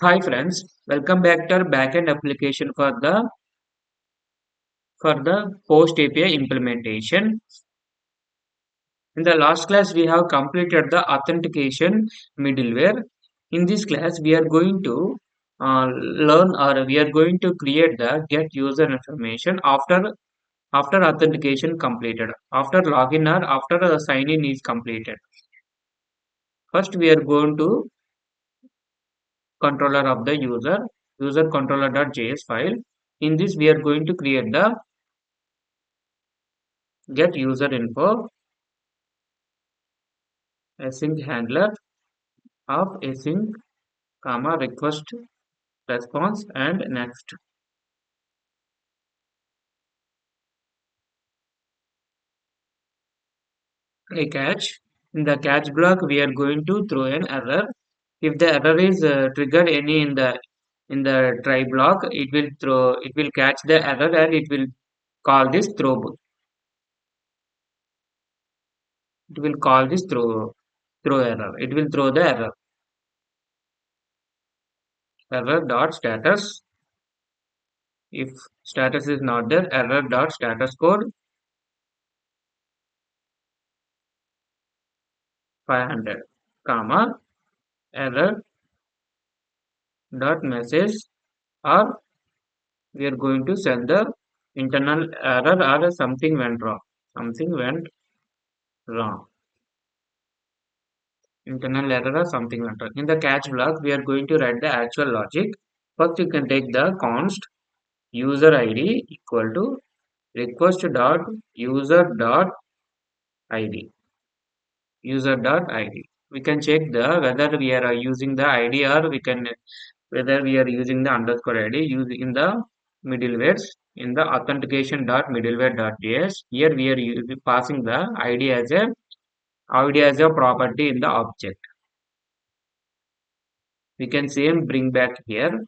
Hi friends, welcome back to our backend application for the post API implementation. In the last class, we have completed the authentication middleware. In this class, we are going to learn or we are going to create the get user information after authentication completed, after login or after the sign in is completed. First, we are going to controller of the user controller.js file. In this, we are going to create the get user info async handler of async comma request response and next a catch. In the catch block we are going to throw an error. If the error is triggered any in the try block, it will catch the error and it will call this throw error. It will throw the error dot status. If status is not there, error dot status code 500 comma error dot message, or we are going to send the internal error or something went wrong. Something went wrong. Internal error or something went wrong. In the catch block, we are going to write the actual logic. First, you can take the const user ID equal to request dot user dot ID. User dot ID. We can check the whether we are using the ID or we can whether we are using the underscore ID used in the middlewares in the authentication.middleware.js. Here we are passing the ID as a property in the object. We can same bring back here.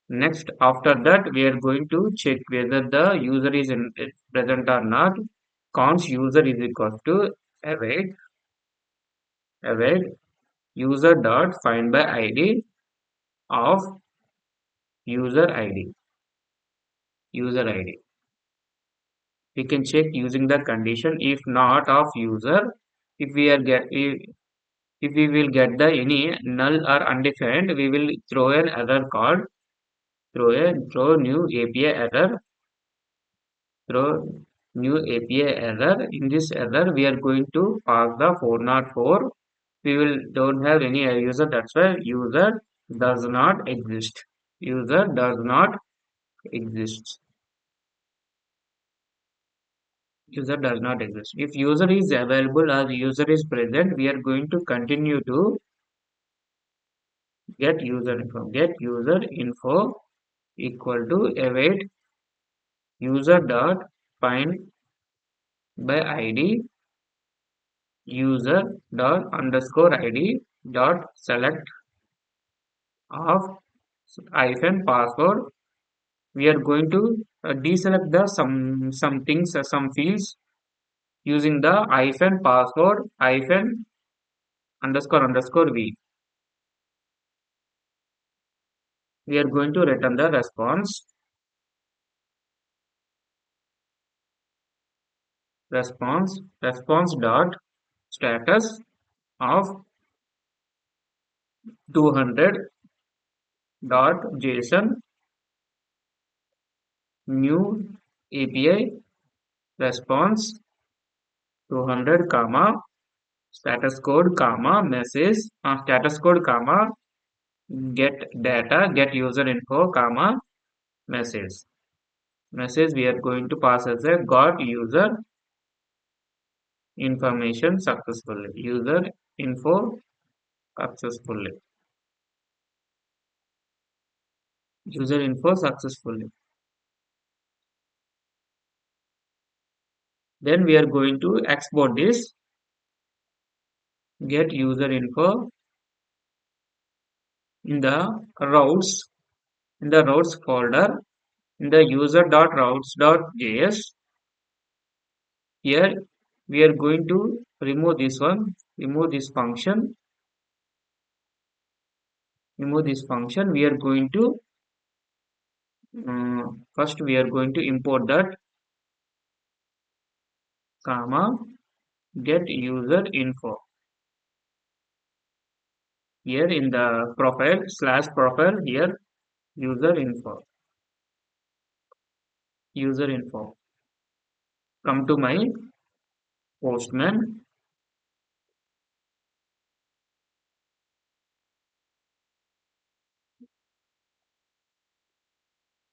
Next, after that, we are going to check whether the user is present or not. Const user is equal to await user dot find by ID of user ID. User ID. We can check using the condition if not of user. If we are get if we will get the any null or undefined, we will throw an error called throw new API error. Throw new API error. In this error, we are going to pass the 404. We will don't have any user. That's why user does not exist. User does not exist. User does not exist. If user is available or user is present, we are going to continue to get user info. Get user info equal to await user dot find by ID user dot underscore ID dot select of hyphen password. We are going to deselect the some things some fields using the hyphen password hyphen underscore v. We are going to return the response dot status of 200 dot json new API response 200 comma status code comma message status code comma get data get user info comma message we are going to pass as a got user information successfully user info successfully user info successfully. Then we are going to export this get user info in the routes in the routes folder in the user.routes.js. Here we are going to remove this function remove this function. We are going to first we are going to import that comma get user info. Here in the profile slash profile here user info. Come to my postman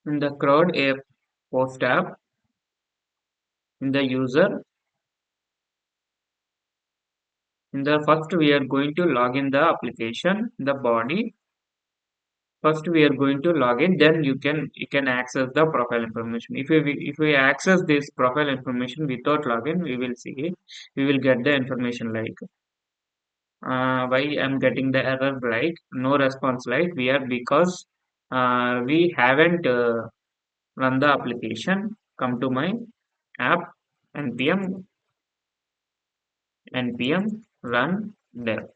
in the CRUD a post tab in the user. In the first we are going to log in the application, the body. First we are going to log in, then you can access the profile information. If we access this profile information without login, we will get the information like why I'm getting the error like no response like we are because we haven't run the application. Come to my app npm run dev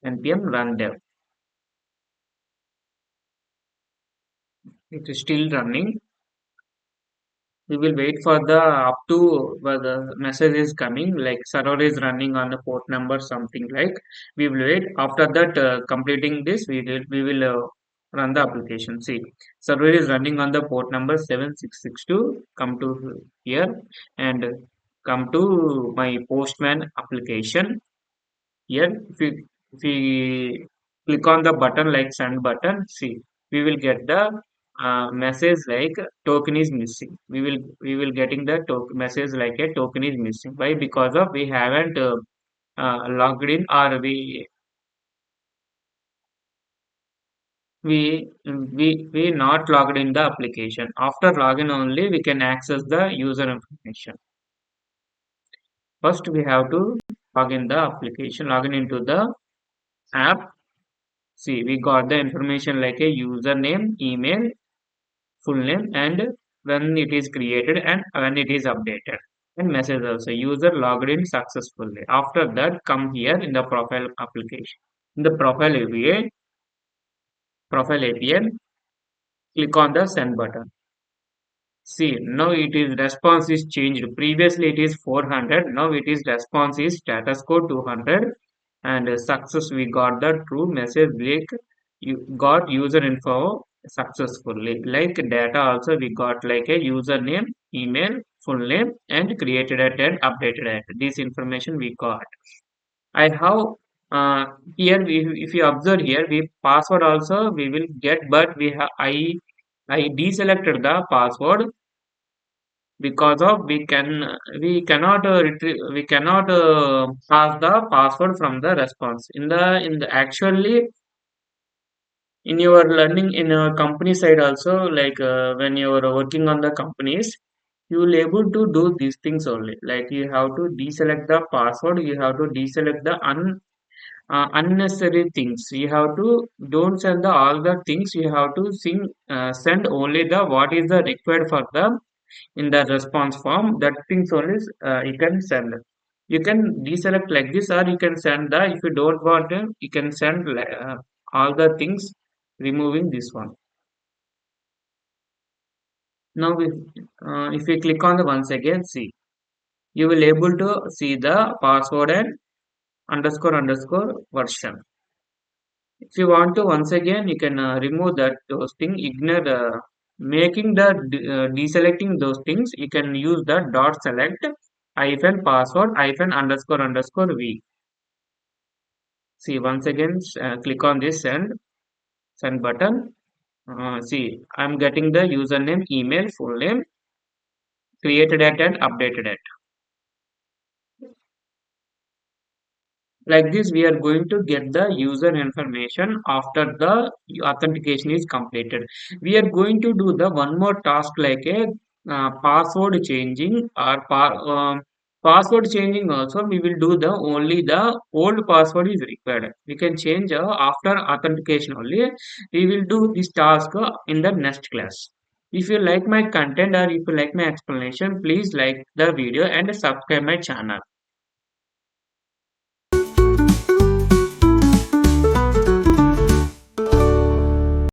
npm run dev. It is still running. We will wait for the up to where the message is coming like server is running on the port number something like we will wait. After that completing this we will run the application. See, server is running on the port number 7662. Come to here and come to my postman application. Here if we click on the button like send button, see, we will get the message like token is missing. We will getting the message like a token is missing. Why? Because of we haven't logged in, or we not logged in the application. After login only we can access the user information. First we have to log in the application, login into the app. See, we got the information like a username, email, full name, and when it is created and when it is updated. And message also, user logged in successfully. After that, come here in the profile application. In the profile API, click on the send button. See, now it is response is changed. Previously it is 400. Now it is response is status code 200. And success, we got the true message like you got user info successfully. Like data also we got like a username, email, full name, and created at and updated at. This information we got. I have here if you observe here we password also we will get, but I deselected the password because of we cannot pass the password from the response in the actually in your learning in a company side also like when you are working on the companies, you will able to do these things only like you have to deselect the password, you have to deselect the unnecessary things. You have to don't send the all the things, you have to send only the what is the required for the in the response form. That things only you can send. You can deselect like this, or you can send the if you don't want them you can send all the things removing this one. Now if we click on the once again, see, you will able to see the password and underscore version. If you want to once again you can remove that those things, ignore making the deselecting those things. You can use the dot select hyphen password hyphen underscore v. See, once again click on this send button. See, I'm getting the username, email, full name, created at and updated at. Like this, we are going to get the user information after the authentication is completed. We are going to do the one more task like a password changing or password changing also. We will do the only the old password is required. We can change after authentication only. We will do this task in the next class. If you like my content or if you like my explanation, please like the video and subscribe my channel.